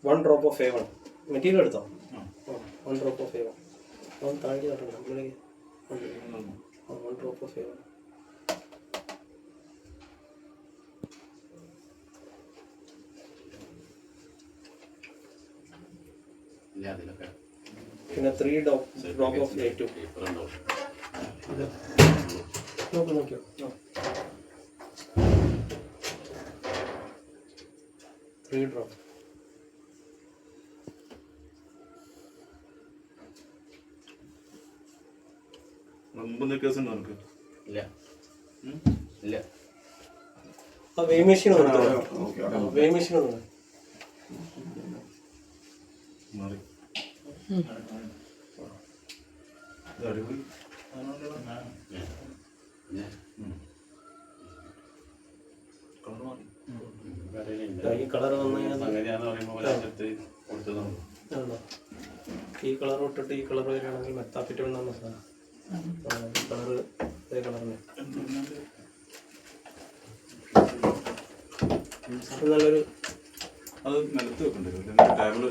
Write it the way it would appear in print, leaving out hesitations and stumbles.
1 drop of A1 material എടുത്തോ? 1 drop of A1 അവൻ താഴെ നടക്കണം നമ്മളിലേക്ക് 1 drop of A1 പിന്നെ 3 drop of A2 നോക്കിയോ 3 drop ഇല്ല വേ മെഷീൻ വേ മെഷീൻ ഈ കളർ വന്നു ഈ കളർ ഇട്ടിട്ട് ഈ കളർ വരികയാണെങ്കിൽ മെത്താപ്പിറ്റ് വന്ന സാധനം കളറ് അതേ കളറിന് നല്ലൊരു അത് നിലത്ത് വെക്കണ്ടേ ടേബിള്